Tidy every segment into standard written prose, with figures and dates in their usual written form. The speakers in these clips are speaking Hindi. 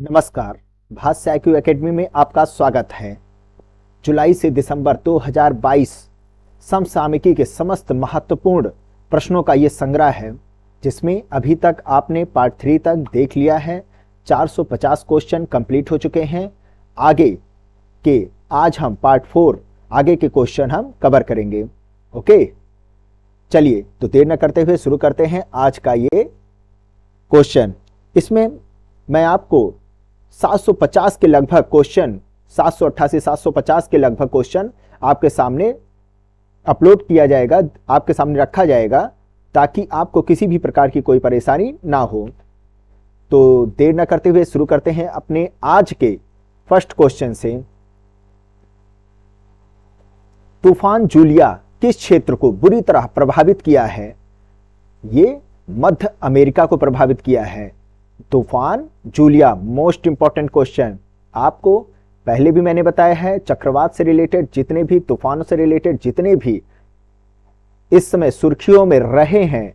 नमस्कार, भाष्य IQ एकेडमी में आपका स्वागत है। जुलाई से दिसंबर 2022 समसामयिकी के समस्त महत्वपूर्ण प्रश्नों का ये संग्रह है, जिसमें अभी तक आपने पार्ट 3 तक देख लिया है। 450 क्वेश्चन कंप्लीट हो चुके हैं। आगे के आज हम पार्ट 4 आगे के क्वेश्चन हम कवर करेंगे। ओके, चलिए तो देर न करते हुए शुरू करते हैं आज का ये क्वेश्चन। इसमें मैं आपको 750 के लगभग क्वेश्चन, 788 750 के लगभग क्वेश्चन आपके सामने अपलोड किया जाएगा, आपके सामने रखा जाएगा, ताकि आपको किसी भी प्रकार की कोई परेशानी ना हो। तो देर न करते हुए शुरू करते हैं अपने आज के फर्स्ट क्वेश्चन से। तूफान जूलिया किस क्षेत्र को बुरी तरह प्रभावित किया है? ये मध्य अमेरिका को प्रभावित किया है। तूफान जूलिया, मोस्ट इंपॉर्टेंट क्वेश्चन। आपको पहले भी मैंने बताया है, चक्रवात से रिलेटेड जितने भी, तूफानों से रिलेटेड जितने भी इस समय सुर्खियों में रहे हैं,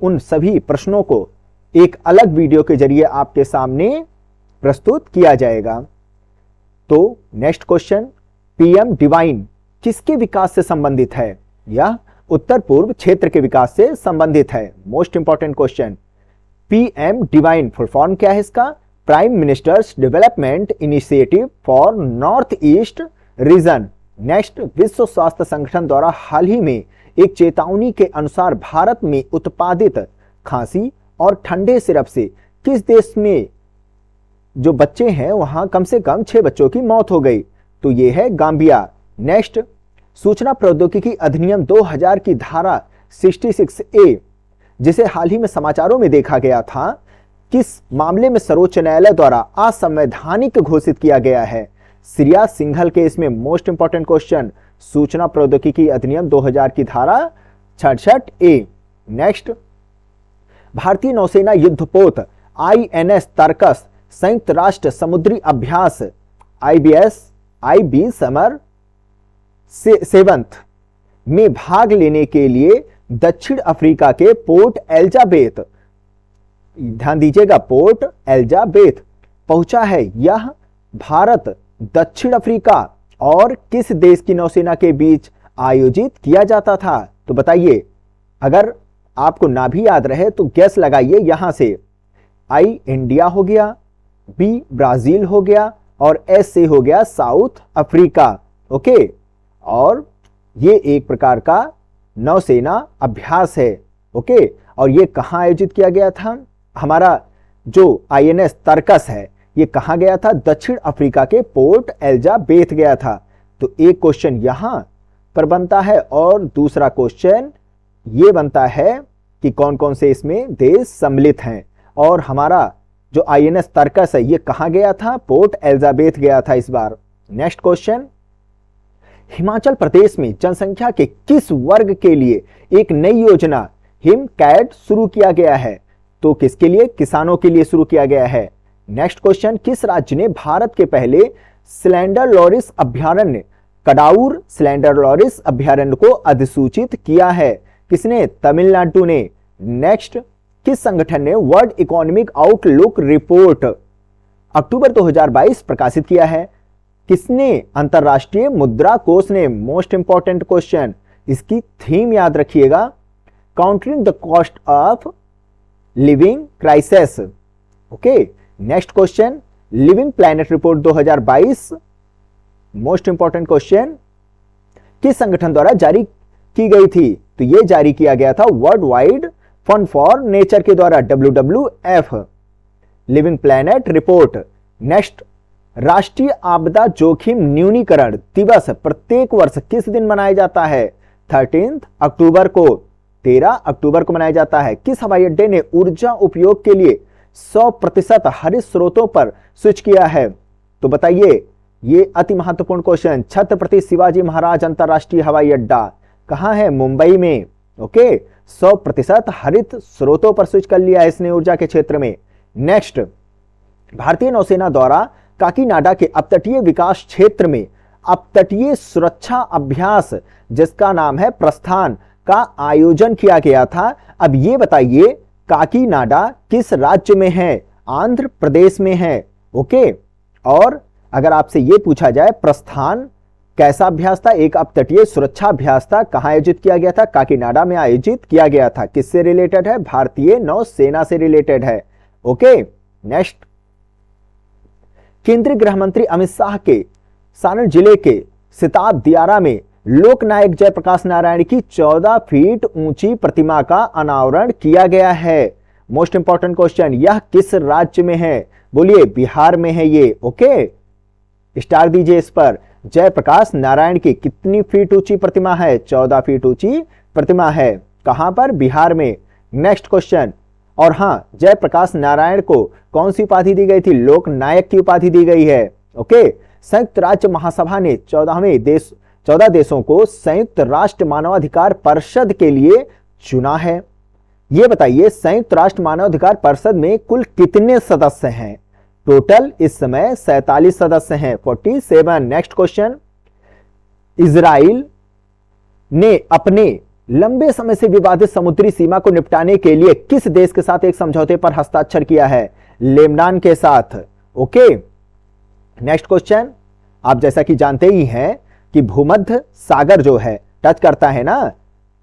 उन सभी प्रश्नों को एक अलग वीडियो के जरिए आपके सामने प्रस्तुत किया जाएगा। तो नेक्स्ट क्वेश्चन, पीएम डिवाइन किसके विकास से संबंधित है? यह उत्तर पूर्व क्षेत्र के विकास से संबंधित है। Most important question. PM divine full form क्या है इसका? Prime ministers development initiative for north east region. Next, विश्व स्वास्थ्य संगठन द्वारा हाल ही में एक चेतावनी के अनुसार भारत में उत्पादित खांसी और ठंडे सिरप से किस देश में जो बच्चे हैं वहां कम से कम 6 बच्चों की मौत हो गई? तो ये है गांबिया। नेक्स्ट, सूचना प्रौद्योगिकी अधिनियम 2000 की धारा 66A, जिसे हाल ही में समाचारों में देखा गया था, किस मामले में सर्वोच्च न्यायालय द्वारा असंवैधानिक घोषित किया गया है? श्रेया सिंघल केस में। मोस्ट इंपॉर्टेंट क्वेश्चन, सूचना प्रौद्योगिकी अधिनियम 2000 की धारा 66A। नेक्स्ट, भारतीय नौसेना युद्धपोत INS तर्कस संयुक्त राष्ट्र समुद्री अभ्यास IB समर 7 में भाग लेने के लिए दक्षिण अफ्रीका के पोर्ट एलिजाबेथ, ध्यान दीजिएगा, पोर्ट एलिजाबेथ पहुंचा है। यह भारत, दक्षिण अफ्रीका और किस देश की नौसेना के बीच आयोजित किया जाता था? तो बताइए, अगर आपको ना भी याद रहे तो गैस लगाइए यहां से। आई इंडिया हो गया, बी ब्राजील हो गया और एस से हो गया साउथ अफ्रीका। ओके, और ये एक प्रकार का नौसेना अभ्यास है। ओके, और ये कहां आयोजित किया गया था? हमारा जो INS तर्कस है, ये कहां गया था? दक्षिण अफ्रीका के पोर्ट एलिजाबेथ गया था। तो एक क्वेश्चन यहां पर बनता है और दूसरा क्वेश्चन ये बनता है कि कौन कौन से इसमें देश सम्मिलित हैं। और हमारा जो INS तर्कस है, ये कहां गया था? पोर्ट एलिजाबेथ गया था इस बार। नेक्स्ट क्वेश्चन, हिमाचल प्रदेश में जनसंख्या के किस वर्ग के लिए एक नई योजना हिम कैट शुरू किया गया है? तो किसके लिए? किसानों के लिए शुरू किया गया है। नेक्स्ट क्वेश्चन, किस राज्य ने भारत के पहले स्लेंडर लॉरिस अभ्यारण्य, कडाउर स्लेंडर लॉरिस अभ्यारण्य को अधिसूचित किया है? किसने? तमिलनाडु ने। नेक्स्ट, किस संगठन ने वर्ल्ड इकोनॉमिक आउटलुक रिपोर्ट अक्टूबर 2022 प्रकाशित किया है? किसने? अंतरराष्ट्रीय मुद्रा कोष ने। मोस्ट इंपॉर्टेंट क्वेश्चन, इसकी थीम याद रखिएगा, countering the cost of living crisis. Okay, next question, living planet report 2022, most important question, किस संगठन द्वारा जारी की गई थी? तो यह जारी किया गया था world wide fund for nature के द्वारा, WWF, living planet report. Next, राष्ट्रीय आपदा जोखिम न्यूनीकरण दिवस प्रत्येक वर्ष किस दिन मनाया जाता है? 13 अक्टूबर को, 13 अक्टूबर को मनाया जाता है। किस हवाई अड्डे ने ऊर्जा उपयोग के लिए 100% हरित स्रोतों पर स्विच किया है? तो बताइए, ये अति महत्वपूर्ण क्वेश्चन, छत्रपति शिवाजी महाराज अंतरराष्ट्रीय हवाई अड्डा कहां है? मुंबई में। ओके, 100% हरित स्रोतों पर स्विच कर लिया है इसने ऊर्जा के क्षेत्र में। नेक्स्ट, भारतीय नौसेना द्वारा काकीनाडा के अपतटीय विकास क्षेत्र में अपतटीय सुरक्षा अभ्यास, जिसका नाम है प्रस्थान, का आयोजन किया गया था। अब ये बताइए, काकीनाडा किस राज्य में है? आंध्र प्रदेश में है। ओके। और अगर आपसे यह पूछा जाए प्रस्थान कैसा अभ्यास था, एक अपतटीय सुरक्षा अभ्यास था, कहां आयोजित किया गया था, काकीनाडा में आयोजित किया गया था, किससे रिलेटेड है, भारतीय नौसेना से रिलेटेड है। ओके। नेक्स्ट, केंद्रीय गृह मंत्री अमित शाह के सारण जिले के सिताब दियारा में लोकनायक जयप्रकाश नारायण की 14 फीट ऊंची प्रतिमा का अनावरण किया गया है। मोस्ट इंपॉर्टेंट क्वेश्चन, यह किस राज्य में है, बोलिए बिहार में है ये। ओके, स्टार दीजिए इस पर। जयप्रकाश नारायण की कितनी फीट ऊंची प्रतिमा है, 14 फीट ऊंची प्रतिमा है, कहां पर, बिहार में। नेक्स्ट क्वेश्चन, और हां, जयप्रकाश नारायण को कौन सी उपाधि दी गई थी, लोकनायक की उपाधि दी गई है। ओके। संयुक्त राष्ट्र महासभा ने 14 देशों को संयुक्त राष्ट्र मानवाधिकार परिषद के लिए चुना है। यह बताइए संयुक्त राष्ट्र मानवाधिकार परिषद में कुल कितने सदस्य हैं, टोटल इस समय 47 सदस्य हैं, 47। नेक्स्ट क्वेश्चन, इजराइल ने अपने लंबे समय से विवादित समुद्री सीमा को निपटाने के लिए किस देश के साथ एक समझौते पर हस्ताक्षर किया है, लेबनान के साथ। ओके। नेक्स्ट क्वेश्चन, आप जैसा कि जानते ही हैं कि भूमध्य सागर जो है टच करता है ना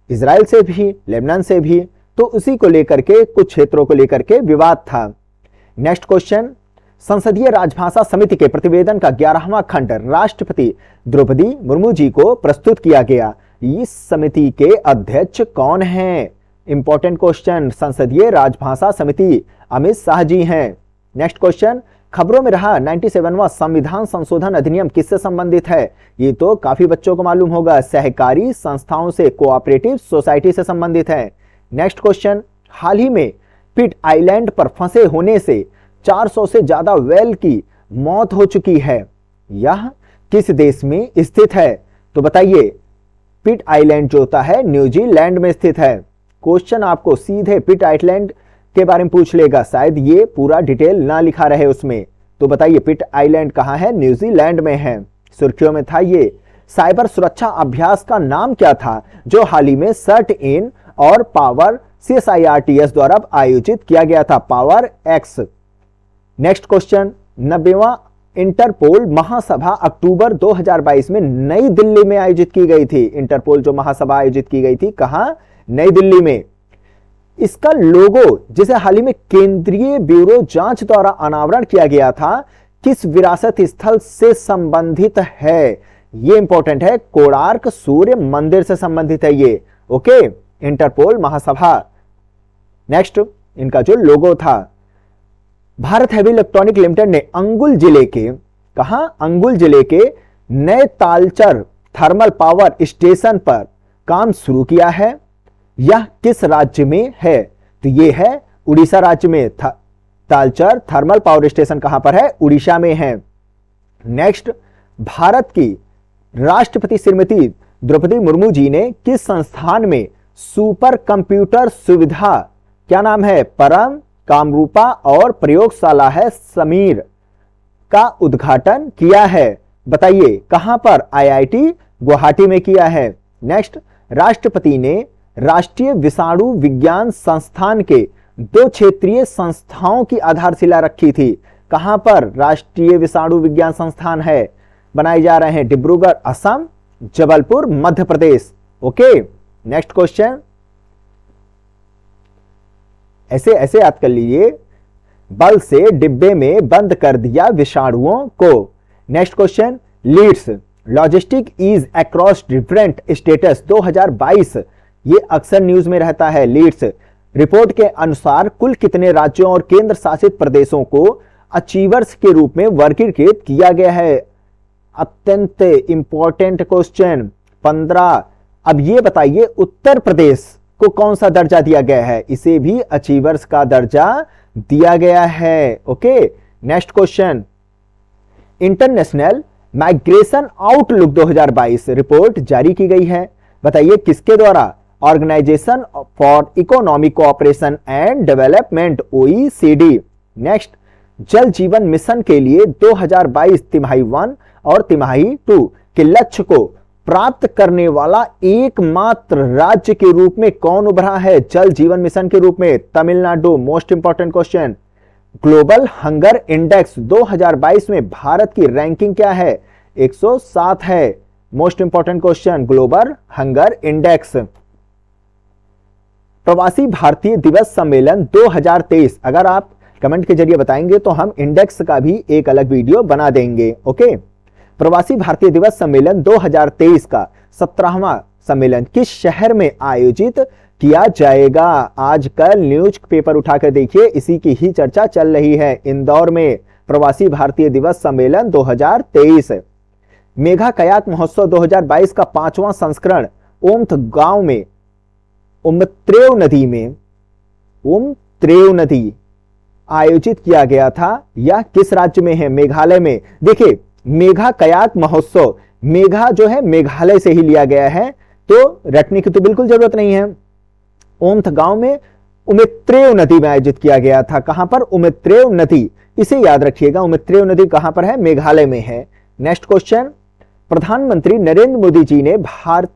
इजराइल से भी लेबनान से भी, तो उसी को लेकर के कुछ क्षेत्रों को लेकर के विवाद था। नेक्स्ट क्वेश्चन, संसदीय राजभाषा समिति के प्रतिवेदन का 11वां खंड राष्ट्रपति द्रौपदी मुर्मू जी को प्रस्तुत किया गया। इस समिति के अध्यक्ष कौन हैं, इंपॉर्टेंट क्वेश्चन, संसदीय राजभाषा समिति अमित शाह जी हैं। नेक्स्ट क्वेश्चन, खबरों में रहा 97वां संविधान संशोधन अधिनियम किससे संबंधित है, ये तो काफी बच्चों को मालूम होगा, सहकारी संस्थाओं से, कोऑपरेटिव सोसाइटी से संबंधित है। नेक्स्ट क्वेश्चन, हाल ही में पिट आइलैंड पर फंसे होने से 400 से ज्यादा व्हेल की मौत हो चुकी है, यह किस देश में स्थित है, तो बताइए। पिट आइलैंड जो होता है न्यूजीलैंड में स्थित है। क्वेश्चन आपको सीधे पिट आइलैंड के बारे में पूछ लेगा, शायद ये पूरा डिटेल ना लिखा रहे उसमें, तो बताइए पिट आइलैंड कहां है, न्यूजीलैंड में है, सुर्खियों में था ये। साइबर सुरक्षा अभ्यास का नाम क्या था जो हाल ही में सर्ट इन और पावर CSIRTS द्वारा आयोजित किया गया था, पावर एक्स। नेक्स्ट क्वेश्चन, 90वां इंटरपोल महासभा अक्टूबर 2022 में नई दिल्ली में आयोजित की गई थी। इंटरपोल जो महासभा आयोजित की गई थी कहां, नई दिल्ली में। इसका लोगो जिसे हाल ही में केंद्रीय ब्यूरो जांच द्वारा अनावरण किया गया था, किस विरासत स्थल से संबंधित है, यह इंपॉर्टेंट है, कोणार्क सूर्य मंदिर से संबंधित है ये। ओके, इंटरपोल महासभा। नेक्स्ट, इनका जो लोगो था, भारत हैवी इलेक्ट्रॉनिक लिमिटेड ने अंगुल जिले के, कहां, अंगुल जिले के नए तालचर थर्मल पावर स्टेशन पर काम शुरू किया है, यह किस राज्य में है, तो यह है उड़ीसा राज्य में। तालचर थर्मल पावर स्टेशन कहां पर है, उड़ीसा में है। नेक्स्ट, भारत की राष्ट्रपति श्रीमती द्रौपदी मुर्मू जी ने किस संस्थान में सुपर कंप्यूटर सुविधा, क्या नाम है, परम कामरूपा और प्रयोगशाला है समीर, का उद्घाटन किया है, बताइए कहां पर, IIT गुवाहाटी में किया है। नेक्स्ट, राष्ट्रपति ने राष्ट्रीय विषाणु विज्ञान संस्थान के 2 क्षेत्रीय संस्थाओं की आधारशिला रखी थी, कहां पर, राष्ट्रीय विषाणु विज्ञान संस्थान है बनाए जा रहे हैं, Dibrugarh Assam, Jabalpur Madhya Pradesh. Okay. Next question, ऐसे याद कर लीजिए, बल से डिब्बे में बंद कर दिया विषाणुओं को। Next question, LEADS logistic ease across different states 2022, ये अक्सर न्यूज में रहता है। लीड्स रिपोर्ट के अनुसार कुल कितने राज्यों और केंद्र शासित प्रदेशों को अचीवर्स के रूप में वर्गीकृत किया गया है, अत्यंत इंपॉर्टेंट क्वेश्चन, 15। अब ये बताइए उत्तर प्रदेश को कौन सा दर्जा दिया गया है, इसे भी अचीवर्स का दर्जा दिया गया है। Okay. Next question, international migration outlook 2022 report जारी की गई है, बताइए किसके द्वारा, organisation for economic cooperation and development, OECD। Next, Jal Jeevan mission के लिए 2022 तिमाही 1 और तिमाही 2 के लक्ष्य को प्राप्त करने वाला एकमात्र राज्य के रूप में कौन उभरा है, जल जीवन मिशन के रूप में, Tamil Nadu. Most important question, global hunger index 2022 में भारत की रैंकिंग क्या है? 107 है। Most important question, global hunger index. प्रवासी भारतीय दिवस सम्मेलन 2023, अगर आप कमेंट के जरिए बताएंगे तो हम इंडेक्स का भी एक अलग वीडियो बना देंगे। ओके, प्रवासी भारतीय दिवस सम्मेलन 2023 का 17वां सम्मेलन किस शहर में आयोजित किया जाएगा? आजकल न्यूज पेपर उठाकर देखिए, इसी की ही चर्चा चल रही है। इंदौर में प्रवासी भारतीय दिवस सम्मेलन 2023। मेघा कयाक महोत्सव 2022 का 5वां संस्करण ओम्थ गांव में उम्त्रेव नदी आयोजित किया गया था। यह किस राज्य में है? मेघालय में। देखिए, मेघा कयाक महोत्सव, मेघा जो है मेघालय से ही लिया गया है, तो रटने की तो बिल्कुल जरूरत नहीं है। ओम्थ गांव में उम्त्रेव नदी में आयोजित किया गया था। कहां पर? उम्त्रेव नदी, इसे याद रखिएगा। उम्त्रेव नदी कहां पर है? मेघालय में है। नेक्स्ट क्वेश्चन, प्रधानमंत्री नरेंद्र मोदी जी ने भारत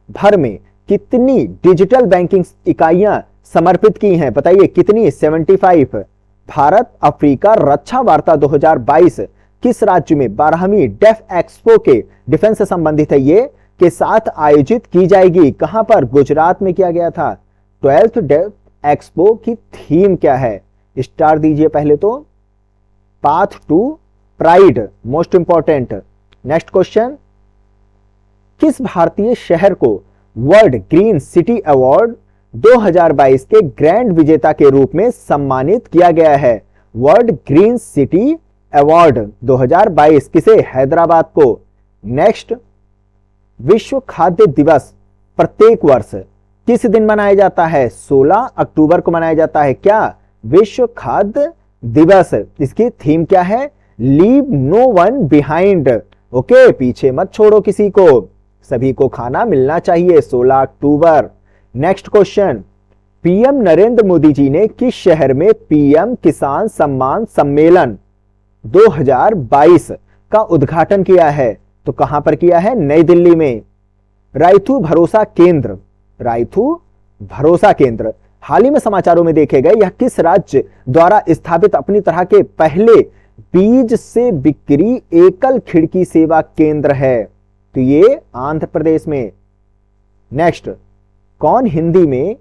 भर में कितनी डिजिटल बैंकिंग इकाइयां समर्पित की हैं? बताइए कितनी? 75। भारत अफ्रीका रक्षा वार्ता 2022 किस राज्य में 12वीं डेफ एक्सपो के डिफेंस से संबंधित है ये के साथ आयोजित की जाएगी? कहां पर? गुजरात में किया गया था। 12th डेफ एक्सपो की थीम क्या है? स्टार दीजिए पहले तो। Path to pride, most important. Next question, किस भारतीय शहर को वर्ल्ड ग्रीन सिटी अवार्ड 2022 के ग्रैंड विजेता के रूप में सम्मानित किया गया है? वर्ल्ड ग्रीन सिटी अवार्ड 2022 किसे? हैदराबाद को। नेक्स्ट, विश्व खाद्य दिवस प्रत्येक वर्ष किस दिन मनाया जाता है? 16 अक्टूबर को मनाया जाता है। क्या? विश्व खाद्य दिवस। इसकी थीम क्या है? Leave no one behind. Okay, पीछे मत छोड़ो किसी को, सभी को खाना मिलना चाहिए। 16 अक्टूबर। Next question, PM Narendra Modi ji ने किस शहर में पीएम किसान सम्मान सम्मेलन 2022 का उद्घाटन किया है? तो कहां पर किया है? नई दिल्ली में। रायथू भरोसा केंद्र, रायथू भरोसा केंद्र हाल ही में समाचारों में देखे गए, यह किस राज्य द्वारा स्थापित अपनी तरह के पहले बीज से बिक्री एकल खिड़की सेवा केंद्र है? तो ये आंध्र प्रदेश में। नेक्स्ट, कौन हिंदी में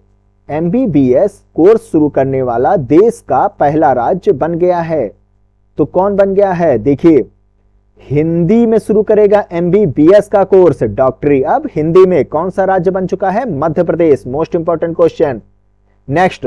एमबीबीएस कोर्स शुरू करने वाला देश का पहला राज्य बन गया है? तो कौन बन गया है? देखिए, हिंदी में शुरू करेगा एमबीबीएस का कोर्स, डॉक्टरी अब हिंदी में। कौन सा राज्य बन चुका है? Madhya Pradesh. Most important question. Next,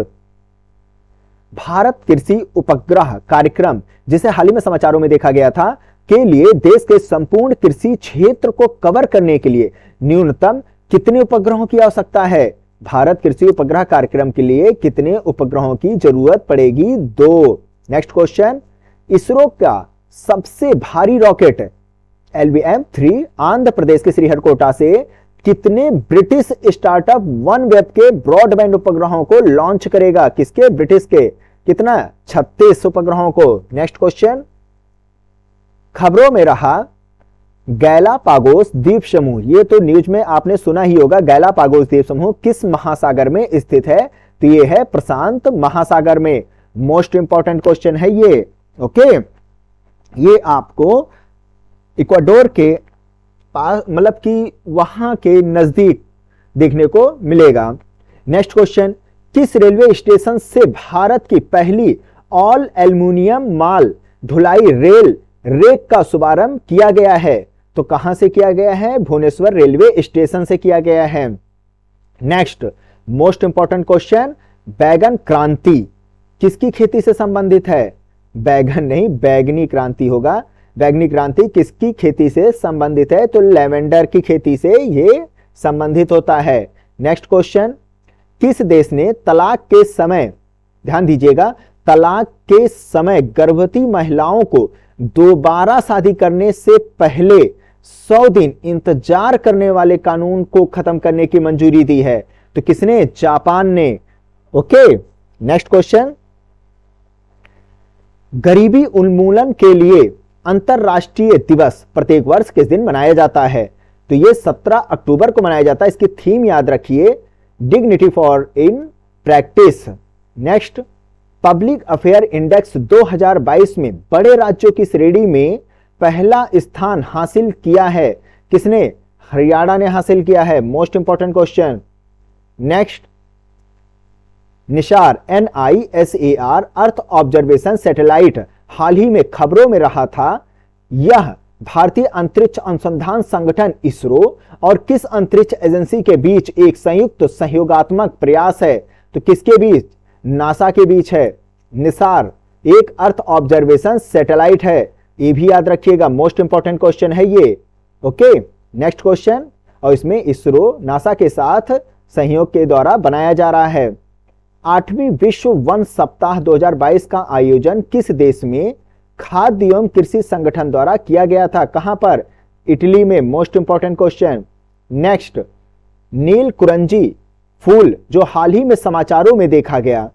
Bharat कृषि उपग्रह कार्यक्रम, जिसे हाल ही में समाचारों में देखा गया था, के लिए देश के संपूर्ण कृषि क्षेत्र को कवर करने के लिए न्यूनतम कितने उपग्रहों की आवश्यकता है? भारत कृषि उपग्रह कार्यक्रम के लिए कितने उपग्रहों की जरूरत पड़ेगी? 2। नेक्स्ट क्वेश्चन, इसरो का सबसे भारी रॉकेट LVM-3 आंध्र प्रदेश के श्रीहरिकोटा से कितने ब्रिटिश स्टार्टअप OneWeb के ब्रॉडबैंड उपग्रहों को लॉन्च करेगा? किसके? ब्रिटिश के। कितना? 36 उपग्रहों को। नेक्स्ट क्वेश्चन, खबरों में रहा गैलापागोस द्वीप समूह, ये तो न्यूज में आपने सुना ही होगा। गैलापागोस द्वीप समूह किस महासागर में स्थित है? तो ये है प्रशांत महासागर में। मोस्ट इंपॉर्टेंट क्वेश्चन है ये। ओके, ये आपको इक्वाडोर के पास, मतलब कि वहां के नजदीक देखने को मिलेगा। नेक्स्ट क्वेश्चन, किस रेलवे स्टेशन से भारत की पहली ऑल एल्युमिनियम माल ढुलाई रेल रेक का शुभारंभ किया गया है? तो कहां से किया गया है? भुवनेश्वर रेलवे स्टेशन से किया गया है। नेक्स्ट, मोस्ट इंपॉर्टेंट क्वेश्चन, बैगन क्रांति किसकी खेती से संबंधित है? बैगन नहीं, बैगनी क्रांति होगा। बैगनी क्रांति किसकी खेती से संबंधित है? तो लेवेंडर की खेती से ये संबंधित होता है। नेक्स्ट क्वेश्चन, किस देश ने तलाक के समय, ध्यान दीजिएगा, तलाक के समय गर्भवती महिलाओं को दोबारा शादी करने से पहले 100 दिन इंतजार करने वाले कानून को खत्म करने की मंजूरी दी है? तो किसने? जापान ने। ओके, नेक्स्ट क्वेश्चन, गरीबी उन्मूलन के लिए अंतरराष्ट्रीय दिवस प्रत्येक वर्ष किस दिन मनाया जाता है? तो ये 17 अक्टूबर को मनाया जाता है। इसकी थीम याद रखिए, dignity for in practice. Next, public affair index 2022 में बड़े राज्यों की श्रेणी में पहला स्थान हासिल किया है किसने? हरियाणा ने हासिल किया है। Most important question. Next, NISAR NISAR earth observation satellite हाल ही में खबरों में रहा था। यह भारतीय अंतरिक्ष अनुसंधान संगठन इसरो और किस अंतरिक्ष एजेंसी के बीच एक संयुक्त सहयोगात्मक प्रयास है? तो किसके बीच? नासा के बीच है। निसार एक अर्थ ऑब्जर्वेशन सैटेलाइट है, ये भी याद रखिएगा। मोस्ट इंपॉर्टेंट क्वेश्चन है ये। Okay, next question. और इसमें इसरो नासा के साथ सहयोग के द्वारा बनाया जा रहा है। 8वीं विश्व वन सप्ताह 2022 का आयोजन किस देश में खाद्य एवं कृषि संगठन द्वारा किया गया था? कहां पर? इटली में। Most important question. नेक्स्ट, नील कुरंजी फूल जो हाल ही में समाचारों में देखा गया,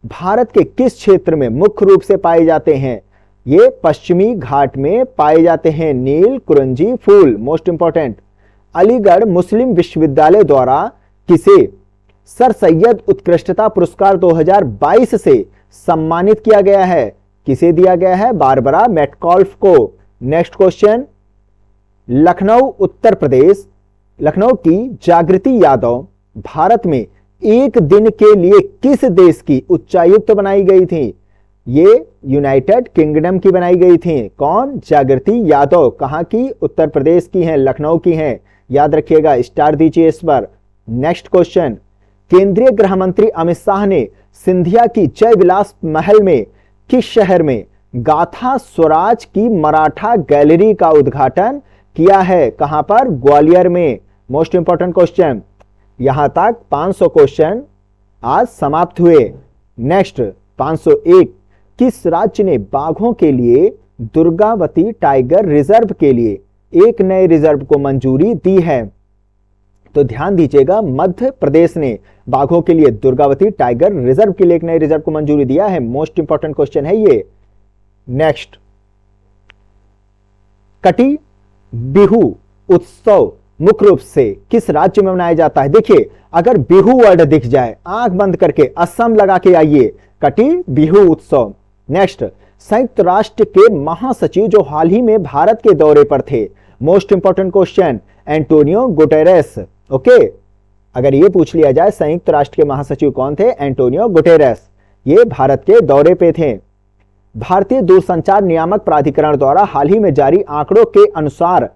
भारत के किस क्षेत्र में मुख्य रूप से पाए जाते हैं? ये पश्चिमी घाट में पाए जाते हैं नील कुरंजी फूल। Most important. अलीगढ़ मुस्लिम विश्वविद्यालय द्वारा किसे सर सैयद उत्कृष्टता पुरस्कार 2022 से सम्मानित किया गया है? किसे दिया गया है? बारबरा मेटकॉल्फ को। नेक्स्ट क्वेश्चन, लखनऊ उत्तर प्रदेश, लखनऊ की जागृति यादव भारत में एक दिन के लिए किस देश की उच्चायुक्त बनाई गई थी? ये यूनाइटेड किंगडम की बनाई गई थी। कौन? जागृति यादव। कहां की? उत्तर प्रदेश की हैं, लखनऊ की हैं। याद रखिएगा, स्टार दीजिए इस पर। नेक्स्ट क्वेश्चन, केंद्रीय गृह मंत्री अमित शाह ने सिंधिया की जय विलास महल में किस शहर में गाथा स्वराज की मराठा गैलरी का उद्घाटन किया है? कहां पर? ग्वालियर में। Most important question. यहां तक 500 क्वेश्चन आज समाप्त हुए। नेक्स्ट 501, किस राज्य ने बाघों के लिए दुर्गावती टाइगर रिजर्व के लिए एक नए रिजर्व को मंजूरी दी है? तो ध्यान दीजिएगा, मध्य प्रदेश ने बाघों के लिए दुर्गावती टाइगर रिजर्व के लिए एक नए रिजर्व को मंजूरी दिया है। मोस्ट इंपॉर्टेंट क्वेश्चन है ये। नेक्स्ट, कटी बिहू उत्सव मुख्य रूप से किस राज्य में मनाया जाता है? देखिए, अगर बिहू वर्ड दिख जाए आंख बंद करके असम लगा के आइए, कटी बिहू उत्सव। नेक्स्ट, संयुक्त राष्ट्र के महासचिव जो हाल ही में भारत के दौरे पर थे, most important question, Antonio Guterres. Okay, अगर ये पूछ लिया जाए संयुक्त राष्ट्र के महासचिव कौन थे? Antonio Guterres. ये भारत के दौरे पे थे। भारतीय दूरसंचार नियामक प्राधिकरण द्वारा हाल ही में जारी आंकड़ों के अनुसार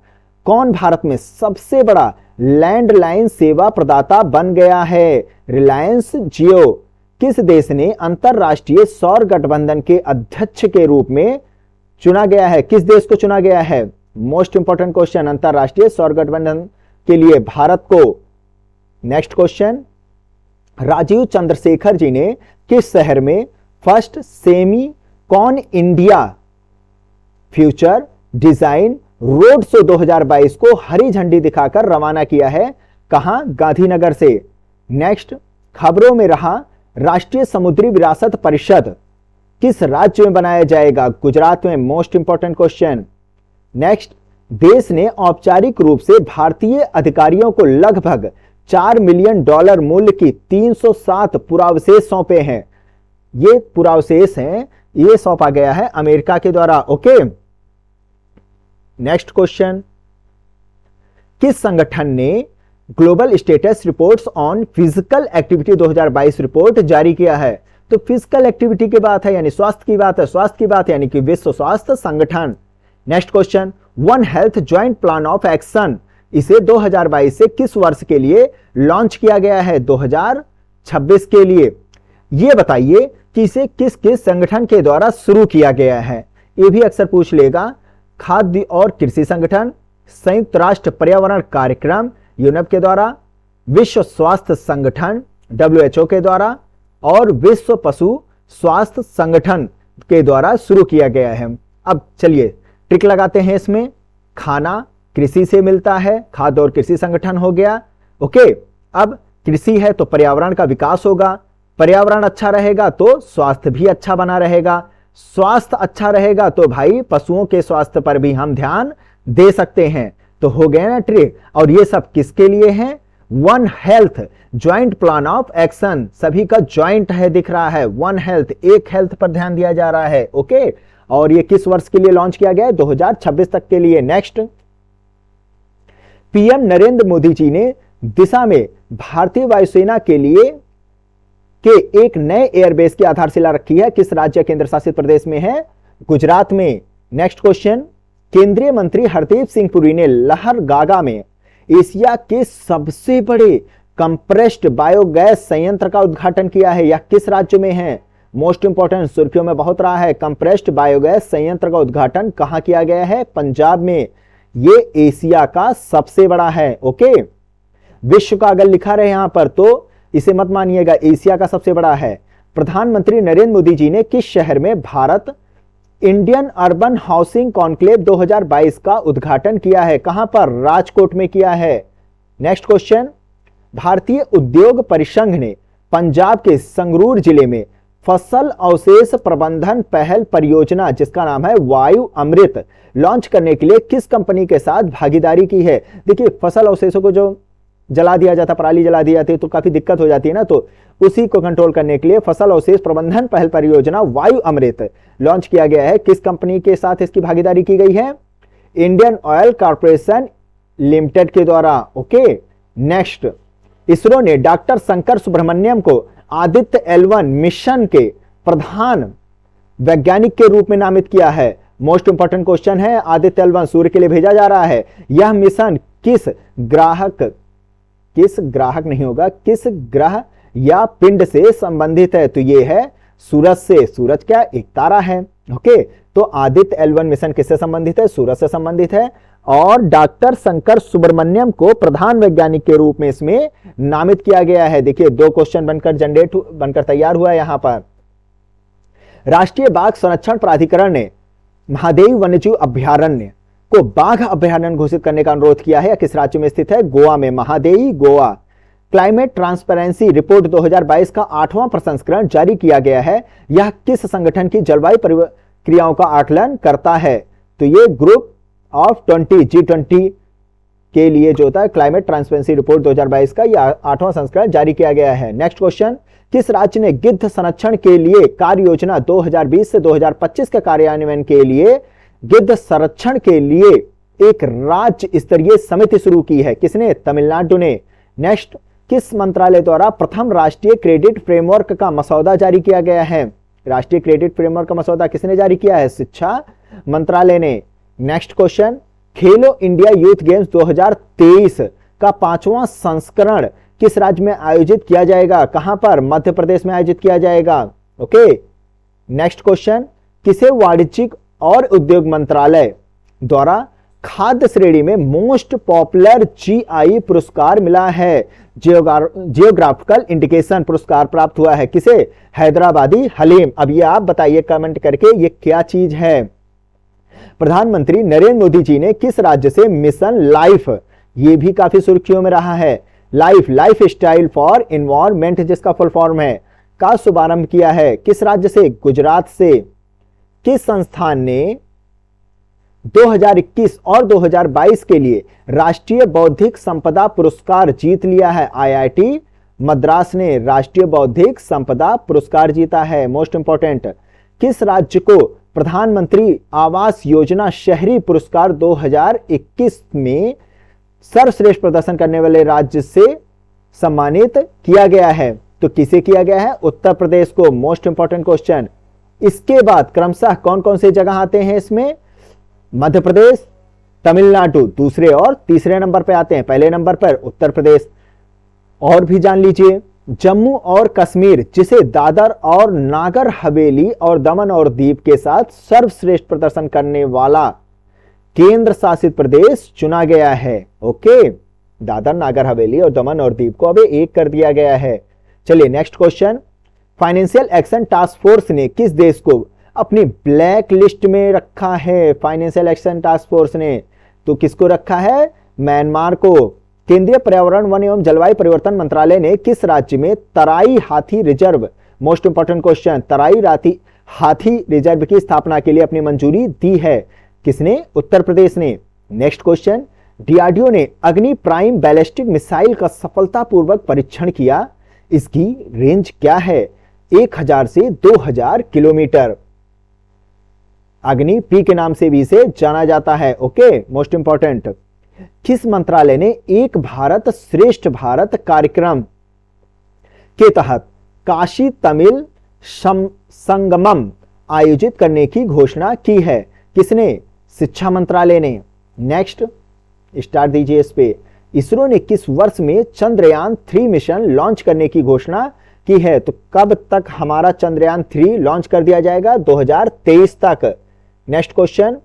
कौन भारत में सबसे बड़ा लैंडलाइन सेवा प्रदाता बन गया है? रिलायंस जियो। किस देश ने अंतरराष्ट्रीय सौर गठबंधन के अध्यक्ष के रूप में चुना गया है? किस देश को चुना गया है? मोस्ट इंपॉर्टेंट क्वेश्चन, अंतरराष्ट्रीय सौर गठबंधन के लिए भारत को। नेक्स्ट क्वेश्चन, राजीव चंद्रशेखर जी ने किस शहर में first Semicon India future design road show 2022 को हरी झंडी दिखाकर रवाना किया है? कहां? गांधीनगर से। नेक्स्ट, खबरों में रहा राष्ट्रीय समुद्री विरासत परिषद किस राज्य में बनाया जाएगा? गुजरात में। Most important question. नेक्स्ट, देश ने औपचारिक रूप से भारतीय अधिकारियों को लगभग $4 मिलियन मूल्य की 307 पुरावशेष सौंपे हैं। ये पुरावशेष हैं, ये सौंपा गया है अमेरिका के द्वारा। ओके, नेक्स्ट क्वेश्चन, किस संगठन ने global status reports on physical activity 2022 report जारी किया है? तो फिजिकल एक्टिविटी की बात है, यानी स्वास्थ्य की बात है, स्वास्थ्य की बात यानी कि विश्व स्वास्थ्य संगठन। Next question, one health joint plan of action, इसे 2022 से किस वर्ष के लिए लॉन्च किया गया है? 2026 के लिए। यह बताइए कि इसे किस किस संगठन के द्वारा शुरू किया गया है? यह भी अक्सर पूछ लेगा। खाद्य और कृषि संगठन, संयुक्त राष्ट्र पर्यावरण कार्यक्रम यूनेप के द्वारा, विश्व स्वास्थ्य संगठन WHO के द्वारा और विश्व पशु स्वास्थ्य संगठन के द्वारा शुरू किया गया है। अब चलिए ट्रिक लगाते हैं इसमें। खाना कृषि से मिलता है, खाद्य और कृषि संगठन हो गया। ओके, अब कृषि है तो पर्यावरण का विकास होगा, पर्यावरण अच्छा रहेगा तो स्वास्थ्य भी अच्छा बना रहेगा, स्वास्थ्य अच्छा रहेगा तो भाई पशुओं के स्वास्थ्य पर भी हम ध्यान दे सकते हैं। तो हो गया ना ट्रिक। और ये सब किसके लिए है? One health joint plan of action, सभी का ज्वाइंट है दिख रहा है, वन हेल्थ, एक हेल्थ पर ध्यान दिया जा रहा है। ओके, और ये किस वर्ष के लिए लॉन्च किया गया है? 2026 तक के लिए। नेक्स्ट, पीएम नरेंद्र मोदी जी ने दिशा में भारतीय वायुसेना के लिए के एक नए एयरबेस की आधारशिला रखी है, किस राज्य केंद्र शासित प्रदेश में है? गुजरात में। नेक्स्ट क्वेश्चन, केंद्रीय मंत्री हरदीप सिंह पुरी ने लहरगागा में एशिया के सबसे बड़े कंप्रेस्ड बायोगैस संयंत्र का उद्घाटन किया है, यह किस राज्य में है? मोस्ट इंपॉर्टेंट, सुर्खियों में बहुत रहा है। कंप्रेस्ड बायोगैस संयंत्र का उद्घाटन कहां किया गया है? पंजाब में। ये एशिया का सबसे बड़ा है। ओके, विश्व का अगर लिखा रहे यहां पर तो इसे मत मानिएगा, एशिया का सबसे बड़ा है। प्रधानमंत्री नरेंद्र मोदी जी ने किस शहर में Bharat Indian urban housing conclave 2022 का उद्घाटन किया है? कहां पर? राजकोट में किया है। नेक्स्ट क्वेश्चन, भारतीय उद्योग परिसंघ ने पंजाब के संगरूर जिले में फसल अवशेष प्रबंधन पहल परियोजना, जिसका नाम है वायु अमृत, लॉन्च करने के लिए किस कंपनी के साथ भागीदारी की है? देखिए, फसल अवशेषों को जो जला दिया जाता, पराली जला दी जाती है तो काफी दिक्कत हो जाती है ना, तो उसी को कंट्रोल करने के लिए फसल अवशेष प्रबंधन पहल परियोजना वायु अमृत लॉन्च किया गया है। किस कंपनी के साथ इसकी भागीदारी की गई है? इंडियन ऑयल कॉर्पोरेशन लिमिटेड के द्वारा। ओके, नेक्स्ट, इसरो ने डॉक्टर शंकर सुब्रमण्यम को आदित्य L1 मिशन के प्रधान वैज्ञानिक के रूप में नामित किया है। मोस्ट इंपॉर्टेंट क्वेश्चन है, आदित्य L1 सूर्य के लिए भेजा जा रहा है, यह मिशन किस ग्रह या पिंड से संबंधित है? तो ये है सूरज से। सूरज क्या? एक तारा है। ओके, तो आदित्य L1 मिशन किससे संबंधित है? सूरज से संबंधित है। और डॉक्टर शंकर सुब्रमण्यम को प्रधान वैज्ञानिक के रूप में इसमें नामित किया गया है। देखिए, दो क्वेश्चन बनकर तैयार हुआ है यहां पर। राष्ट्रीय बाघ संरक्षण प्राधिकरण ने महादेवी वन्यजीव अभ्यारण्य को बाघ अभ्यारण्य घोषित करने का अनुरोध किया है, या किस राज्य में स्थित है? गोवा में। Mahadevi, Goa. Climate transparency report 2022 का 8वां प्रसंस्करण जारी किया गया है, यह किस संगठन की जलवायु क्रियाओं का आकलन करता है? तो ये ग्रुप ऑफ 20 G20 के लिए जो होता है क्लाइमेट ट्रांसपेरेंसी रिपोर्ट 2022 का यह 8वां संस्करण जारी किया गया है। नेक्स्ट क्वेश्चन, किस राज्य ने गिद्ध संरक्षण के लिए कार्य योजना 2020 से 2025 के कार्यान्वयन के लिए गिद्ध संरक्षण के लिए एक राज्य स्तरीय समिति शुरू की है? किसने? तमिलनाडु ने। नेक्स्ट, किस मंत्रालय द्वारा प्रथम राष्ट्रीय क्रेडिट फ्रेमवर्क का मसौदा जारी किया गया है? राष्ट्रीय क्रेडिट फ्रेमवर्क का मसौदा किसने जारी किया है? शिक्षा मंत्रालय ने। नेक्स्ट क्वेश्चन, खेलो इंडिया यूथ गेम्स 2023 का 5वां संस्करण किस राज्य में आयोजित किया जाएगा? कहां पर? मध्य प्रदेश में आयोजित किया जाएगा। ओके, नेक्स्ट क्वेश्चन, किसे वाणिज्यिक और उद्योग मंत्रालय द्वारा खाद्य श्रेणी में मोस्ट पॉपुलर GI पुरस्कार मिला है? जियोग्राफिकल इंडिकेशन पुरस्कार प्राप्त हुआ है। किसे? हैदराबादी हलीम। अब ये आप बताइए कमेंट करके, ये क्या चीज है? प्रधानमंत्री नरेंद्र मोदी जी ने किस राज्य से मिशन लाइफ, ये भी काफी सुर्खियों में रहा है, लाइफ स्टाइल फॉर एनवायरमेंट जिसका फुल फॉर्म है, का शुभारंभ किया है? किस राज्य से? गुजरात से। किस संस्थान ने 2021 और 2022 के लिए राष्ट्रीय बौद्धिक संपदा पुरस्कार जीत लिया है? IIT मद्रास ने राष्ट्रीय बौद्धिक संपदा पुरस्कार जीता है। मोस्ट इंपॉर्टेंट, किस राज्य को प्रधानमंत्री आवास योजना शहरी पुरस्कार 2021 में सर्वश्रेष्ठ प्रदर्शन करने वाले राज्य से सम्मानित किया गया है? तो किसे किया गया है? उत्तर प्रदेश को। Most important question. इसके बाद क्रमशः कौन कौन से जगह आते हैं इसमें? मध्य प्रदेश, तमिलनाडु दूसरे और तीसरे नंबर पे आते हैं, पहले नंबर पर उत्तर प्रदेश। और भी जान लीजिए, जम्मू और कश्मीर जिसे दादर और नागर हवेली और दमन और दीव के साथ सर्वश्रेष्ठ प्रदर्शन करने वाला केंद्र शासित प्रदेश चुना गया है। ओके, दादर, नागर हवेली और दमन और दीव को अब एक कर दिया गया है। चलिए next question, financial action task force ने किस देश को अपनी ब्लैक लिस्ट में रखा है? फाइनेंशियल एक्शन टास्क फोर्स ने तो किसको रखा है? म्यांमार को। केंद्रीय पर्यावरण, वन एवं जलवायु परिवर्तन मंत्रालय ने किस राज्य में तराई हाथी रिजर्व, मोस्ट इंपॉर्टेंट क्वेश्चन, तराई हाथी रिजर्व की स्थापना के लिए अपनी मंजूरी दी है? किसने? उत्तर प्रदेश ने। नेक्स्ट क्वेश्चन, डीआरडीओ ने अग्नि प्राइम बैलिस्टिक मिसाइल का सफलतापूर्वक परीक्षण किया। इसकी रेंज क्या है? 1000 से 2000 किलोमीटर। अग्नि पी के नाम से भी इसे जाना जाता है। Okay, most important. किस मंत्रालय ने एक भारत श्रेष्ठ भारत कार्यक्रम के तहत काशी तमिल संगमम आयोजित करने की घोषणा की है? किसने? शिक्षा मंत्रालय ने। नेक्स्ट, स्टार दीजिए इस पे। इसरो ने किस वर्ष में चंद्रयान 3 मिशन लॉन्च करने की घोषणा की है? तो कब तक हमारा चंद्रयान 3 लॉन्च कर दिया जाएगा? 2023 तक। नेक्स्ट क्वेश्चन,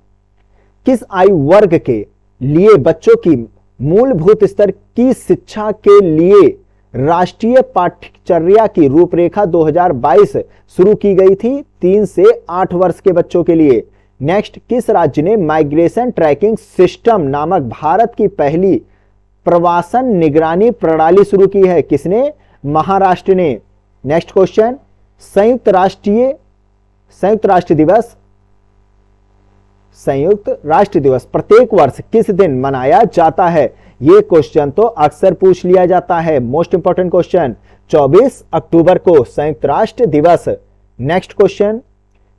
किस आयु वर्ग के लिए बच्चों की मूलभूत स्तर की शिक्षा के लिए राष्ट्रीय पाठ्यचर्या की रूपरेखा 2022 शुरू की गई थी? 3 से 8 वर्ष के बच्चों के लिए। नेक्स्ट, किस राज्य ने माइग्रेशन ट्रैकिंग सिस्टम नामक भारत की पहली प्रवासन निगरानी प्रणाली शुरू की है? किसने? महाराष्ट्र ने। नेक्स्ट क्वेश्चन, संयुक्त राष्ट्र दिवस प्रत्येक वर्ष किस दिन मनाया जाता है? यह क्वेश्चन तो अक्सर पूछ लिया जाता है। मोस्ट इंपॉर्टेंट क्वेश्चन, 24 अक्टूबर को संयुक्त राष्ट्र दिवस। नेक्स्ट क्वेश्चन,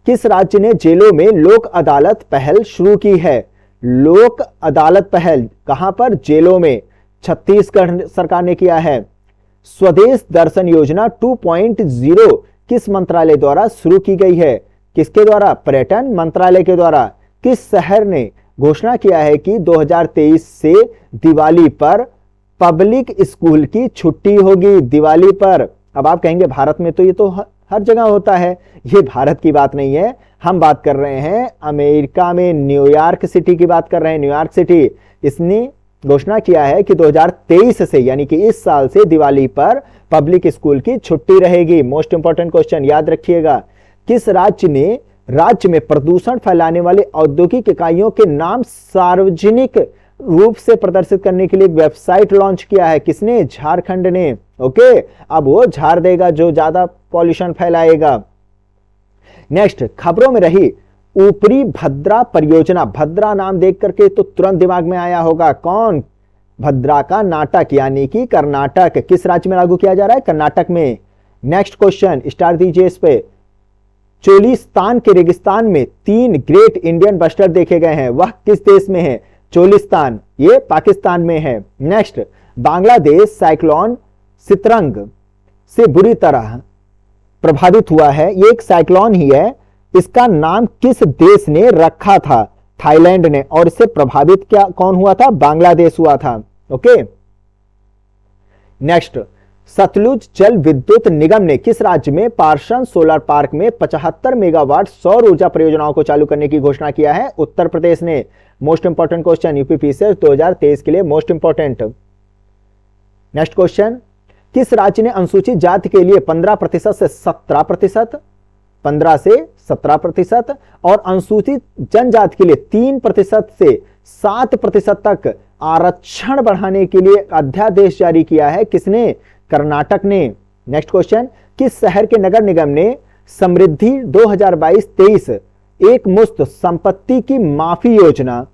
किस राज्य ने जेलों में लोक अदालत पहल शुरू की है? लोक अदालत पहल कहां पर? जेलों में। छत्तीसगढ़ सरकार ने किया है। स्वदेश दर्शन योजना 2.0 किस मंत्रालय द्वारा शुरू की गई है? किसके द्वारा? पर्यटन मंत्रालय के द्वारा। किस शहर ने घोषणा किया है कि 2023 से दिवाली पर पब्लिक स्कूल की छुट्टी होगी? दिवाली पर। अब आप कहेंगे भारत में तो ये तो हर जगह होता है। ये भारत की बात नहीं है, हम बात कर रहे हैं अमेरिका में न्यूयॉर्क सिटी की बात कर रहे हैं। न्यूयॉर्क सिटी, इसने घोषणा किया है कि 2023 से यानी कि इस साल से दिवाली पर पब्लिक स्कूल की छुट्टी रहेगी। मोस्ट इंपॉर्टेंट क्वेश्चन याद रखिएगा। किस राज्य ने राज्य में प्रदूषण फैलाने वाले औद्योगिक इकाइयों के नाम सार्वजनिक रूप से प्रदर्शित करने के लिए एक वेबसाइट लॉन्च किया है? किसने? झारखंड ने। ओके, अब वो झाड़ देगा जो ज्यादा पॉल्यूशन फैलाएगा। नेक्स्ट, खबरों में रही ऊपरी भद्रा परियोजना। भद्रा नाम देख करके तो तुरंत दिमाग में आया होगा कौन? भद्रा का नाटक यानी कि कर्नाटक। किस राज्य में लागू किया जा रहा है? कर्नाटक में। नेक्स्ट क्वेश्चन, स्टार दीजिए इस पे। चोलिस्तान के रेगिस्तान में 3 ग्रेट इंडियन बस्टर्ड देखे गए हैं, वह किस देश में है? चोलिस्तान, ये पाकिस्तान में है। नेक्स्ट, बांग्लादेश साइक्लोन सितरंग से बुरी तरह प्रभावित हुआ है। ये एक साइक्लोन ही है, इसका नाम किस देश ने रखा था? थाईलैंड ने। और इससे प्रभावित क्या कौन हुआ था? बांग्लादेश हुआ था। ओके, नेक्स्ट, सतलुज जल विद्युत निगम ने किस राज्य में पार्सन सोलर पार्क में 75 मेगावाट सौर ऊर्जा परियोजनाओं को चालू करने की घोषणा किया है? उत्तर प्रदेश ने। मोस्ट इंपॉर्टेंट क्वेश्चन, यूपीपीसीएस 2023 के लिए मोस्ट इंपॉर्टेंट। नेक्स्ट क्वेश्चन, किस राज्य ने अनुसूचित जाति के लिए 15% से 17%, 15 से 17% और अनुसूचित जनजाति के लिए 3% से 7% तक आरक्षण बढ़ाने के लिए अध्यादेश जारी किया है? किसने? कर्नाटक ने। नेक्स्ट क्वेश्चन, किस शहर के नगर निगम ने समृद्धि 2022-23 एक मुश्त संपत्ति की माफी योजना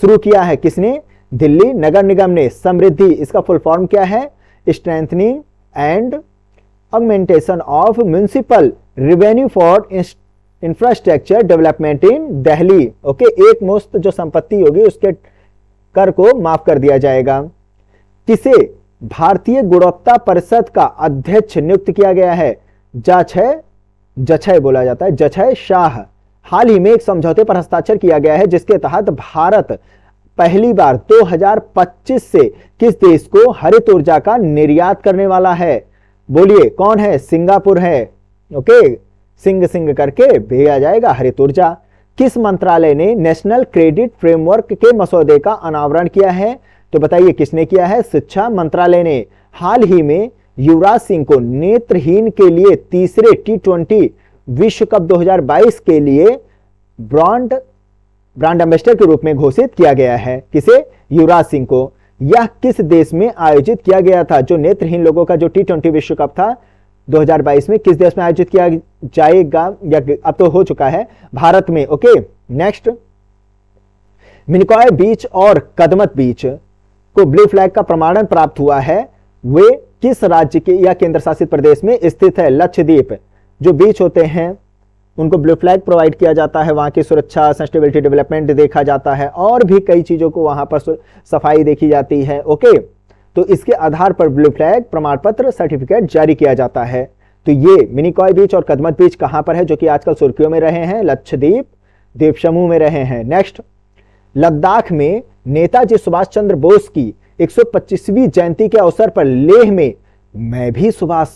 शुरू किया है? किसने? दिल्ली नगर निगम ने। समृद्धि, इसका फुल फॉर्म क्या है? Strengthening and augmentation of municipal revenue for infrastructure development in Delhi. Okay, एक मुश्त जो संपत्ति होगी उसके कर को माफ कर दिया जाएगा। किसे भारतीय गुणवत्ता परिषद का अध्यक्ष नियुक्त किया गया है? जछय बोला जाता है, जछय शाह। हाल ही में एक समझौते पर हस्ताक्षर किया गया है जिसके तहत भारत पहली बार 2025 से किस देश को हरित ऊर्जा का निर्यात करने वाला है? बोलिए कौन है? सिंगापुर है। ओके, सिंह करके भेजा जाएगा हरित ऊर्जा। किस मंत्रालय ने नेशनल क्रेडिट फ्रेमवर्क के मसौदे का अनावरण किया है? तो बताइए किसने किया है? शिक्षा मंत्रालय ने। हाल ही में युवराज सिंह को नेत्रहीन के लिए तीसरे T20 विश्व कप 2022 के लिए ब्रांड एम्बेसडर के रूप में घोषित किया गया है। किसे? युवराज सिंह को। यह किस देश में आयोजित किया गया था? जो नेत्रहीन लोगों का जो T20 विश्व कप था 2022 में, किस देश में आयोजित किया जाएगा? या अब तो हो चुका है, भारत में। ओके, नेक्स्ट, मिनिकॉय बीच और कदमत बीच को ब्लू फ्लैग का प्रमाणन प्राप्त हुआ है, वे किस राज्य के या केंद्र शासित प्रदेश में स्थित है? लक्षद्वीप। जो बीच होते हैं उनको ब्लू फ्लैग प्रोवाइड किया जाता है, वहां की सुरक्षा, सस्टेनेबिलिटी, डेवलपमेंट देखा जाता है और भी कई चीजों को वहां पर सफाई देखी जाती है। ओके, तो इसके आधार पर ब्लू फ्लैग प्रमाण पत्र, सर्टिफिकेट जारी किया जाता है। तो ये मिनिकॉय बीच और कदमत बीच कहां पर है, जो कि आजकल सुर्खियों में रहे हैं? लक्षद्वीप द्वीप समूह में रहे हैं। नेक्स्ट, लद्दाख में नेताजी सुभाष चंद्र बोस की 125वीं जयंती के अवसर पर लेह में मैं भी सुभाष,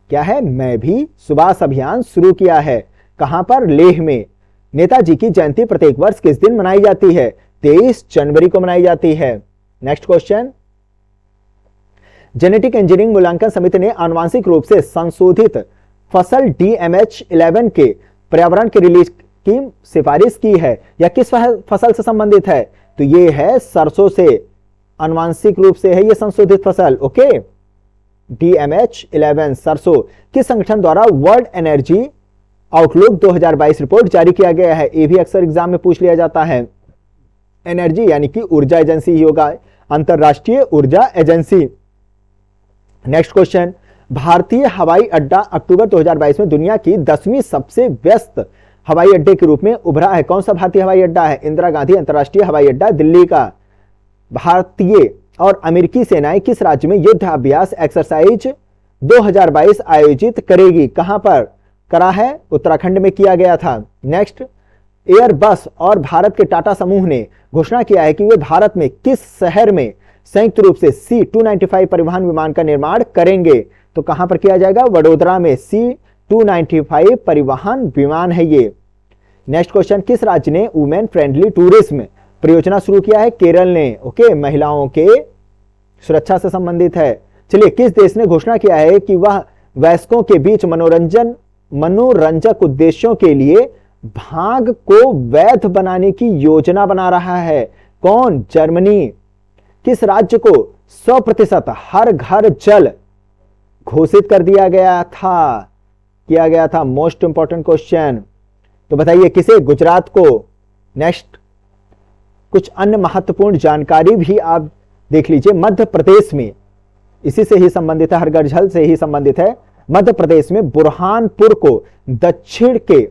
क्या है? मैं भी सुभाष अभियान शुरू किया है। कहां पर? लेह में। नेताजी की जयंती प्रत्येक वर्ष किस दिन मनाई जाती है? 23 जनवरी को मनाई जाती है। नेक्स्ट क्वेश्चन, जेनेटिक इंजीनियरिंग मूल्यांकन समिति ने आनुवांशिक रूप से संशोधित फसल DMH11 के पर्यावरण के रिलीज की सिफारिश की है, या किस फसल से संबंधित है? तो ये है सरसों से, आनुवांशिक रूप से है ये संशोधित फसल। ओके, DMH11 सरसों। किस संगठन द्वारा वर्ल्ड एनर्जी आउटलुक 2022 रिपोर्ट जारी किया गया है? ये भी अक्सर एग्जाम में पूछ लिया जाता है। एनर्जी यानी कि ऊर्जा एजेंसी ही होगा, अंतरराष्ट्रीय ऊर्जा एजेंसी। नेक्स्ट क्वेश्चन, भारतीय हवाई अड्डा अक्टूबर 2022 में दुनिया की 10वीं सबसे व्यस्त हवाई अड्डे के रूप में उभरा है। कौन सा भारतीय हवाई अड्डा है? इंदिरा गांधी अंतरराष्ट्रीय हवाई अड्डा दिल्ली का। भारतीय और अमेरिकी सेनाएं किस राज्य में युद्ध अभ्यास एक्सरसाइज 2022 आयोजित करेगी? कहां पर करा है? उत्तराखंड में किया गया था। नेक्स्ट, एयरबस और भारत के टाटा समूह ने घोषणा किया है कि वे भारत में किस शहर में संयुक्त रूप से C295 परिवहन विमान का निर्माण करेंगे? तो कहां पर किया जाएगा? वडोदरा में C295 परिवहन विमान है ये। नेक्स्ट क्वेश्चन, किस राज्य ने वुमेन फ्रेंडली टूरिज्म परियोजना शुरू किया है? केरल ने। ओके, महिलाओं के सुरक्षा से संबंधित है। चलिए, किस देश ने घोषणा किया है कि वह वयस्कों के बीच मनोरंजक उद्देश्यों के लिए भांग को वैध बनाने की योजना बना रहा है? कौन? जर्मनी। किस राज्य को 100% हर घर जल घोषित कर दिया गया था? Most important question. तो बताइए किसे? गुजरात को। नेक्स्ट, कुछ अन्य महत्वपूर्ण जानकारी भी आप देख लीजिए। मध्य प्रदेश में, इसी से ही संबंधित है, हर घर जल से ही संबंधित है। मध्य प्रदेश में बुरहानपुर को दक्षिण के,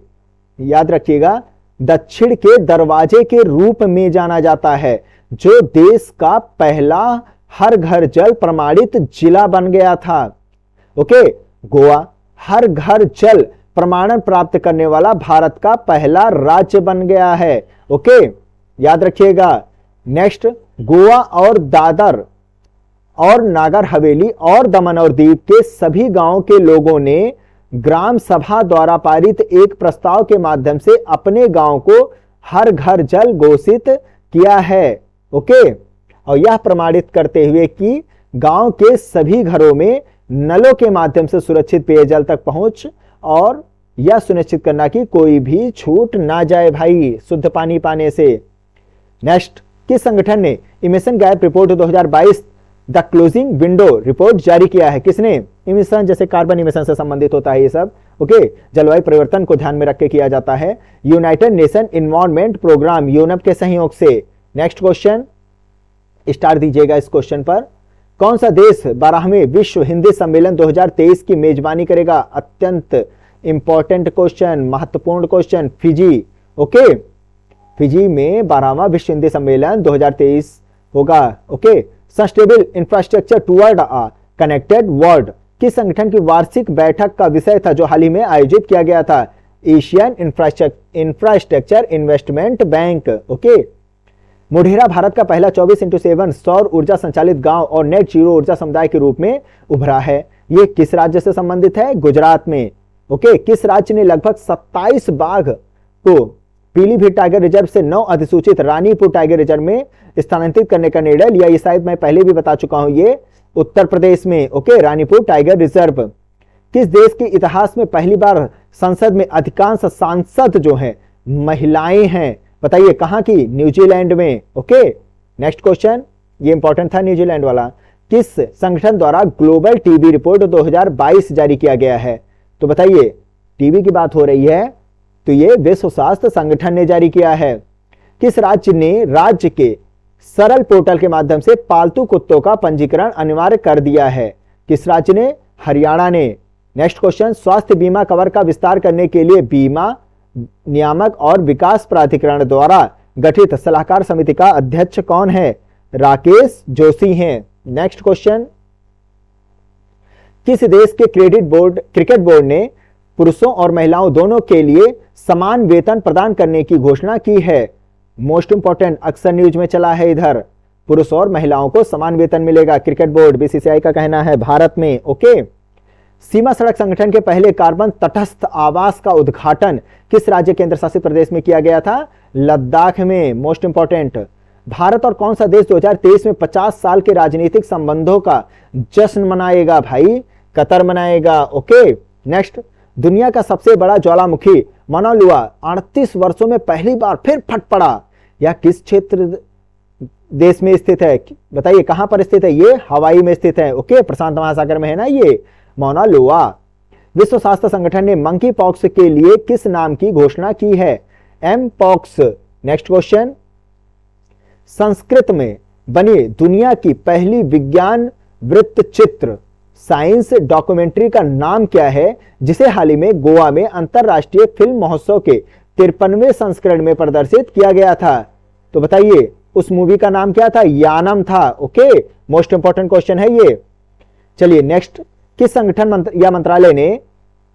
याद रखिएगा, दक्षिण के दरवाजे के रूप में जाना जाता है, जो देश का पहला हर घर जल प्रमाणित जिला बन गया था। ओके, गोवा हर घर जल प्रमाणन प्राप्त करने वाला भारत का पहला राज्य बन गया है। ओके, याद रखिएगा। नेक्स्ट, गोवा और दादर और नागर हवेली और दमन और दीव के सभी गांवों के लोगों ने ग्राम सभा द्वारा पारित एक प्रस्ताव के माध्यम से अपने गांव को हर घर जल घोषित किया है। ओके, और यह प्रमाणित करते हुए कि गांव के सभी घरों में नलों के माध्यम से सुरक्षित पेयजल तक पहुंच, और यह सुनिश्चित करना कि कोई भी छूट ना जाए भाई शुद्ध पानी पाने से। नेक्स्ट, किस संगठन ने emission gap report 2022 the closing window report जारी किया है? किसने? इमिशन, जैसे कार्बन इमिशन से संबंधित होता है ये सब। ओके, जलवायु परिवर्तन को ध्यान में रख के किया जाता है। United Nation Environment Programme UNEP के सहयोग से। नेक्स्ट क्वेश्चन, स्टार दीजिएगा इस क्वेश्चन पर। कौन सा देश 12वें विश्व हिंदी सम्मेलन 2023 की मेजबानी करेगा? अत्यंत इंपॉर्टेंट क्वेश्चन, महत्वपूर्ण क्वेश्चन। फिजी। ओके, फिजी में 12वां विश्व हिंदी सम्मेलन 2023 होगा। Okay, sustainable infrastructure toward a connected world किस संगठन की वार्षिक बैठक का विषय था, जो हाल ही में आयोजित किया गया था? Asian infrastructure investment bank. Okay, Modhera Bharat का पहला 24x7 सौर ऊर्जा संचालित गांव और नेट जीरो ऊर्जा समुदाय के रूप में उभरा है। यह किस राज्य से संबंधित है? गुजरात में। ओके, किस राज्य ने लगभग 27 बाघ को पीलीभीत टाइगर रिजर्व से 9 अधिसूचित रानीपुर टाइगर रिजर्व में स्थानांतरित करने का निर्णय लिया? ये शायद मैं पहले भी बता चुका हूं, ये उत्तर प्रदेश में। Okay, Ranipur tiger reserve. किस देश के इतिहास में पहली बार संसद में अधिकांश सांसद जो हैं महिलाएं हैं? बताइए कहां की? न्यूजीलैंड में। ओके, नेक्स्ट क्वेश्चन, ये इंपॉर्टेंट था न्यूजीलैंड वाला। किस संगठन द्वारा ग्लोबल टीबी रिपोर्ट 2022 जारी किया गया है? तो बताइए, टीबी की बात हो रही है तो ये विश्व स्वास्थ्य संगठन ने जारी किया है। किस राज्य ने राज्य के सरल पोर्टल के माध्यम से पालतू कुत्तों का पंजीकरण अनिवार्य कर दिया है? किस राज्य ने? हरियाणा ने। नेक्स्ट क्वेश्चन, स्वास्थ्य बीमा कवर का विस्तार करने के लिए बीमा नियामक और विकास प्राधिकरण द्वारा गठित सलाहकार समिति का अध्यक्ष कौन है? राकेश जोशी हैं। नेक्स्ट क्वेश्चन, किस देश के क्रिकेट बोर्ड ने पुरुषों और महिलाओं दोनों के लिए समान वेतन प्रदान करने की घोषणा की है? मोस्ट इंपॉर्टेंट, अक्सर न्यूज में चला है इधर, पुरुष और महिलाओं को समान वेतन मिलेगा। क्रिकेट बोर्ड बीसीसीआई का कहना है भारत में। ओके। सीमा सड़क संगठन के पहले कार्बन तटस्थ आवास का उद्घाटन किस राज्य केंद्र शासित प्रदेश में किया गया था? लद्दाख में। मोस्ट इंपॉर्टेंट, भारत और कौन सा देश 2023 में 50 साल के राजनीतिक संबंधों का जश्न मनाएगा? भाई कतर मनाएगा। ओके। नेक्स्ट, दुनिया का सबसे बड़ा ज्वालामुखी माना लुआ 38 वर्षों में पहली बार फिर फट पड़ा। यह किस क्षेत्र देश में स्थित है? बताइए कहां पर स्थित है? ये हवाई में स्थित है। ओके, प्रशांत महासागर में है ना ये माना लुआ। विश्व स्वास्थ्य संगठन ने मंकी पॉक्स के लिए किस नाम की घोषणा की है? M pox. Next question, Sanskrit में बनी दुनिया की पहली विज्ञान वृत्त चित्र साइंस डॉक्यूमेंट्री का नाम क्या है, जिसे हाल ही में गोवा में अंतरराष्ट्रीय फिल्म महोत्सव के 53वें संस्करण में प्रदर्शित किया गया था? तो बताइए उस मूवी का नाम क्या था? यानम था। ओके, मोस्ट इंपॉर्टेंट क्वेश्चन है ये। चलिए नेक्स्ट, किस संगठन या मंत्रालय ने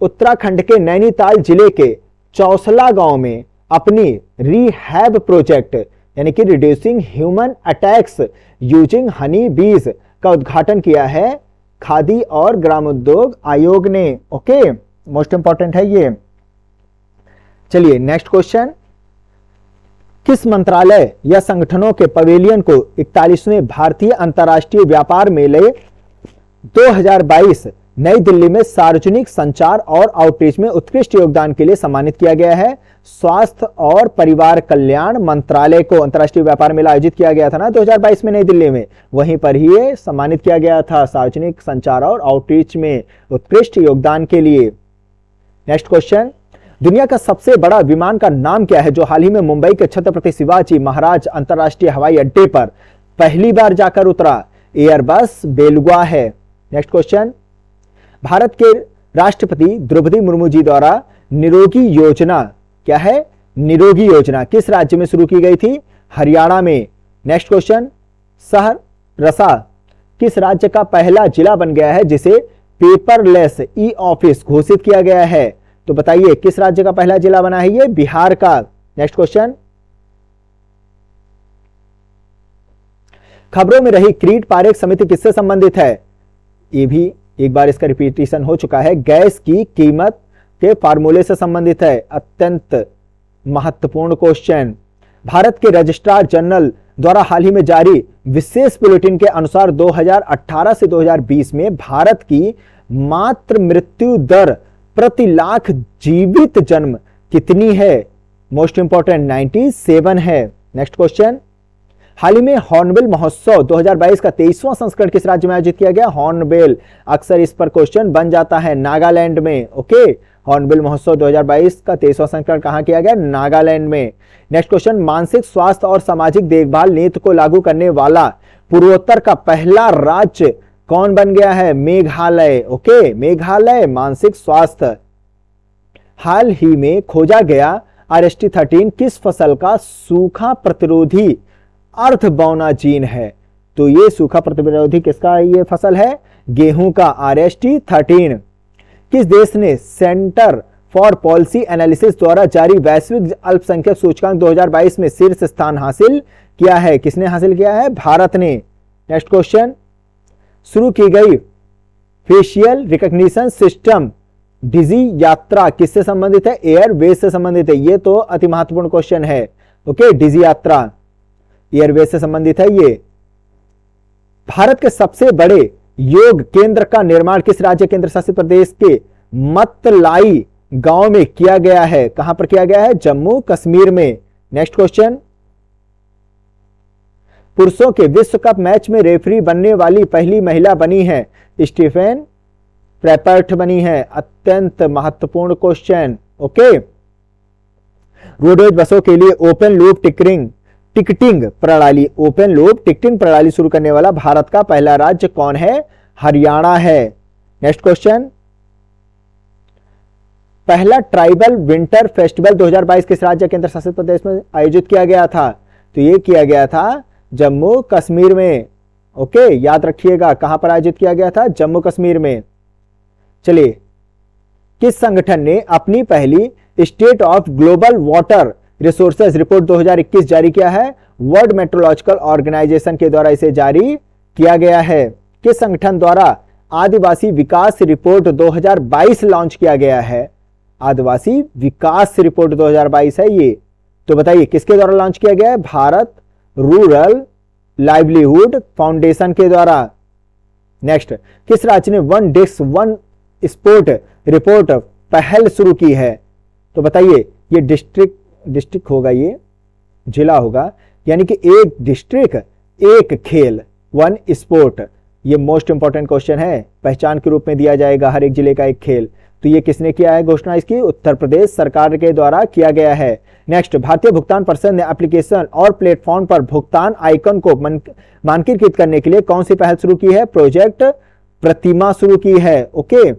उत्तराखंड के नैनीताल जिले के चौसला गांव में अपनी रिहैब प्रोजेक्ट यानी कि reducing human attacks using Honey बीज का उद्घाटन किया है? खादी और ग्रामोद्योग आयोग ने। ओके, मोस्ट इंपॉर्टेंट है ये। चलिए नेक्स्ट क्वेश्चन, किस मंत्रालय या संगठनों के पवेलियन को 41वें भारतीय अंतर्राष्ट्रीय व्यापार मेले 2022 नई दिल्ली में सार्वजनिक संचार और आउटरीच में उत्कृष्ट योगदान के लिए सम्मानित किया गया है? स्वास्थ्य और परिवार कल्याण मंत्रालय को अंतर्राष्ट्रीय व्यापार मेला आयोजित किया गया था ना 2022 में नई दिल्ली में, वहीं पर ही ये सम्मानित किया गया था सार्वजनिक संचार और आउटरीच में उत्कृष्ट योगदान के लिए। नेक्स्ट क्वेश्चन, दुनिया का सबसे बड़ा विमान का नाम क्या है जो हाल ही में मुंबई के छत्रपति शिवाजी महाराज अंतरराष्ट्रीय हवाई अड्डे पर पहली बार जाकर उतरा? एयरबस बेलुगा है। नेक्स्ट क्वेश्चन, भारत के राष्ट्रपति द्रौपदी मुर्मू जी द्वारा निरोगी योजना क्या है? निरोगी योजना किस राज्य में शुरू की गई थी? हरियाणा में। नेक्स्ट क्वेश्चन, सहरसा किस राज्य का पहला जिला बन गया है जिसे पेपरलेस ई ऑफिस घोषित किया गया है? तो बताइए किस राज्य का पहला जिला बना है ये? बिहार का। नेक्स्ट क्वेश्चन, खबरों में रही क्रीट पारेख समिति किससे संबंधित है? ये भी एक बार इसका रिपीटिशन हो चुका है। गैस की कीमत के फार्मूले से संबंधित है। अत्यंत महत्वपूर्ण क्वेश्चन। भारत के रजिस्ट्रार जनरल द्वारा हाल ही में जारी विशेष बुलेटिन के अनुसार 2018 से 2020 में भारत की मातृ मृत्यु दर प्रति लाख जीवित जन्म कितनी है? मोस्ट इंपॉर्टेंट 97 है। नेक्स्ट क्वेश्चन, हाल ही में हॉर्नबिल महोत्सव 2022 का 23वां संस्करण किस राज्य में आयोजित किया गया? हॉर्नबिल, अक्सर इस पर क्वेश्चन बन जाता है, नागालैंड में। ओके, हॉर्नबिल महोत्सव 2022 का 23वां संस्करण कहां किया गया? नागालैंड में। नेक्स्ट क्वेश्चन, मानसिक स्वास्थ्य और सामाजिक देखभाल नीति को लागू करने वाला पूर्वोत्तर का पहला राज्य कौन बन गया है? मेघालय। ओके, मेघालय मानसिक स्वास्थ्य। हाल ही में खोजा गया RST13 किस फसल का सूखा प्रतिरोधी अर्ध बौना जीन है? तो ये सूखा प्रतिरोधी किसका ये फसल है? गेहूं का RST13। किस देश ने सेंटर फॉर पॉलिसी एनालिसिस द्वारा जारी वैश्विक अल्पसंख्यक सूचकांक 2022 में शीर्ष स्थान हासिल किया है? किसने हासिल किया है? भारत ने। नेक्स्ट क्वेश्चन, शुरू की गई फेशियल रिकॉग्निशन सिस्टम डिजी यात्रा किससे संबंधित है? एयरवेज से संबंधित है। ये तो अति महत्वपूर्ण क्वेश्चन है। ओके, डिजी यात्रा एयरवेज से संबंधित है ये। भारत के सबसे बड़े योग केंद्र का निर्माण किस राज्य केंद्र शासित प्रदेश के मतलाई गांव में किया गया है? कहां पर किया गया है? जम्मू कश्मीर में। नेक्स्ट क्वेश्चन, पुरुषों के विश्व कप मैच में रेफरी बनने वाली पहली महिला बनी है? स्टीफन प्रेपर्ट बनी है। अत्यंत महत्वपूर्ण क्वेश्चन। ओके, रोडवेज बसों के लिए ओपन लूप टिकटिंग प्रणाली शुरू करने वाला भारत का पहला राज्य कौन है? हरियाणा है। नेक्स्ट क्वेश्चन, पहला ट्राइबल विंटर फेस्टिवल 2022 किस राज्य केंद्र शासित प्रदेश में आयोजित किया गया था? तो ये किया गया था जम्मू कश्मीर में। ओके, याद रखिएगा कहां पर आयोजित किया गया था? जम्मू कश्मीर में। चलिए, किस संगठन ने अपनी पहली state of global water resources report 2021 जारी किया है? वर्ल्ड मेट्रोलॉजिकल ऑर्गेनाइजेशन के द्वारा इसे जारी किया गया है। किस संगठन द्वारा आदिवासी विकास रिपोर्ट 2022 लॉन्च किया गया है? आदिवासी विकास रिपोर्ट 2022 है ये। तो बताइए किसके द्वारा लॉन्च किया गया है? भारत रूरल लाइवलीहुड फाउंडेशन के द्वारा। नेक्स्ट, किस राज्य ने one district one sport report पहल शुरू की है? तो बताइए, ये डिस्ट्रिक्ट होगा, ये जिला होगा, यानी कि एक डिस्ट्रिक्ट एक खेल, वन स्पोर्ट। ये मोस्ट इंपॉर्टेंट क्वेश्चन है, पहचान के रूप में दिया जाएगा हर एक जिले का एक खेल। तो ये किसने किया है घोषणा इसकी? उत्तर प्रदेश सरकार के द्वारा किया गया है। नेक्स्ट, भारतीय भुगतान परिषद ने एप्लीकेशन और प्लेटफॉर्म पर भुगतान आइकन को मानकीकृत करने के लिए कौन सी पहल शुरू की है? प्रोजेक्ट प्रतिमा शुरू की है। ओके,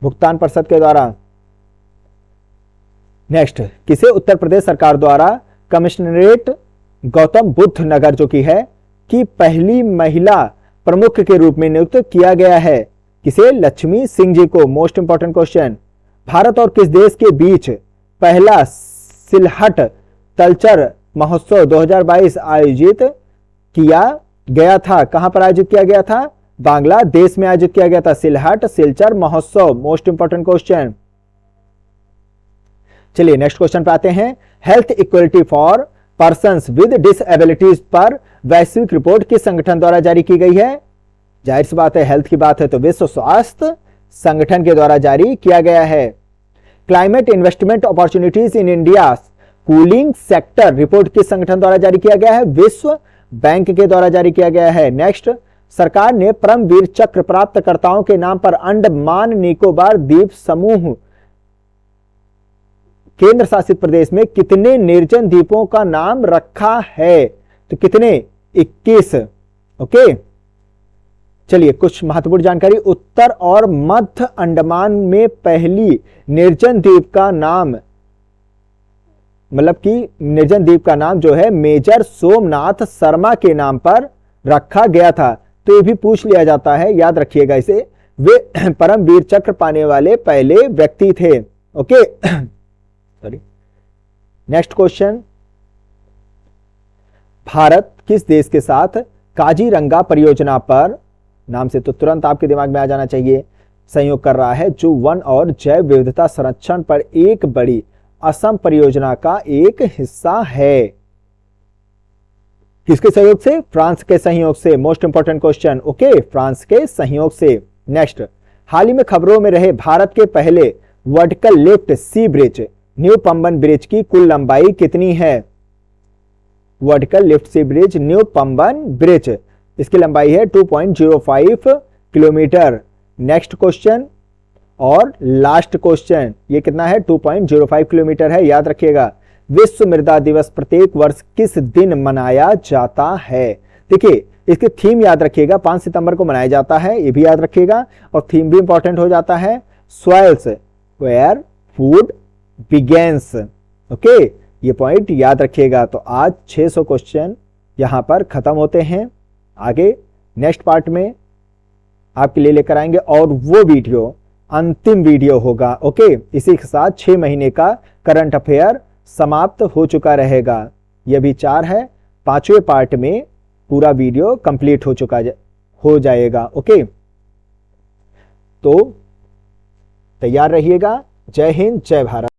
भुगतान परिषद के द्वारा। नेक्स्ट, किसे उत्तर प्रदेश सरकार द्वारा कमिश्नरेट गौतम बुद्ध नगर जो की है कि पहली महिला प्रमुख के रूप में नियुक्त किया गया है? किसे? लक्ष्मी सिंह जी को। मोस्ट इंपॉर्टेंट क्वेश्चन, भारत और किस देश के बीच पहला सिलहट तलचर महोत्सव 2022 आयोजित किया गया था? कहां पर आयोजित किया गया था? बांग्लादेश में आयोजित किया गया था सिलहट सिलचर महोत्सव। Most important question. चलिए नेक्स्ट क्वेश्चन पे आते हैं। Health equality for persons with डिसएबिलिटीज पर वैश्विक रिपोर्ट किस संगठन द्वारा जारी की गई है? जाहिर सी बात है, हेल्थ की बात है तो विश्व स्वास्थ्य संगठन के द्वारा जारी किया गया है। Climate investment opportunities in India cooling sector report किस संगठन द्वारा जारी किया गया है? विश्व बैंक के द्वारा जारी किया गया है। नेक्स्ट, सरकार ने परमवीर चक्र प्राप्तकर्ताओं के नाम पर अंडमान निकोबार द्वीप समूह केंद्र शासित प्रदेश में कितने निर्जन द्वीपों का नाम रखा है? तो कितने? 21। ओके, चलिए कुछ महत्वपूर्ण जानकारी। उत्तर और मध्य अंडमान में पहली निर्जन द्वीप का नाम, मतलब कि निर्जन द्वीप का नाम जो है मेजर सोमनाथ शर्मा के नाम पर रखा गया था। तो ये भी पूछ लिया जाता है, याद रखिएगा इसे। वे परमवीर चक्र पाने वाले पहले व्यक्ति थे। Okay, sorry. Next question, Bharat किस देश के साथ काजीरंगा परियोजना पर, नाम से तो तुरंत आपके दिमाग में आ जाना चाहिए, सहयोग कर रहा है, जो वन और जैव विविधता संरक्षण पर एक बड़ी असम परियोजना का एक हिस्सा है? किसके सहयोग से? फ्रांस के सहयोग से। Most important question. Okay, France के सहयोग से। नेक्स्ट, हाल ही में खबरों में रहे भारत के पहले वर्टिकल लिफ्ट सी ब्रिज न्यू पंबन ब्रिज की कुल लंबाई कितनी है? वर्टिकल लिफ्ट सी ब्रिज न्यू पंबन ब्रिज, इसकी लंबाई है 2.05 किलोमीटर। नेक्स्ट क्वेश्चन और लास्ट क्वेश्चन, ये कितना है? 2.05 किलोमीटर है, याद रखिएगा। विश्व मृदा दिवस प्रत्येक वर्ष किस दिन मनाया जाता है? देखिए इसकी थीम याद रखिएगा, 5 सितंबर को मनाया जाता है, ये भी याद रखिएगा। और थीम भी इंपॉर्टेंट हो जाता है, soils where food begins. Okay, ये पॉइंट याद रखिएगा। तो आज 600 क्वेश्चन यहां पर खत्म होते हैं। आगे नेक्स्ट पार्ट में आपके लिए लेकर आएंगे और वो वीडियो अंतिम वीडियो होगा। ओके, इसी के साथ 6 महीने का करंट अफेयर समाप्त हो चुका रहेगा। यह भी 4 है, 5वें पार्ट में पूरा वीडियो कंप्लीट हो जाएगा। ओके, तो तैयार रहिएगा। जय हिंद, जय भारत।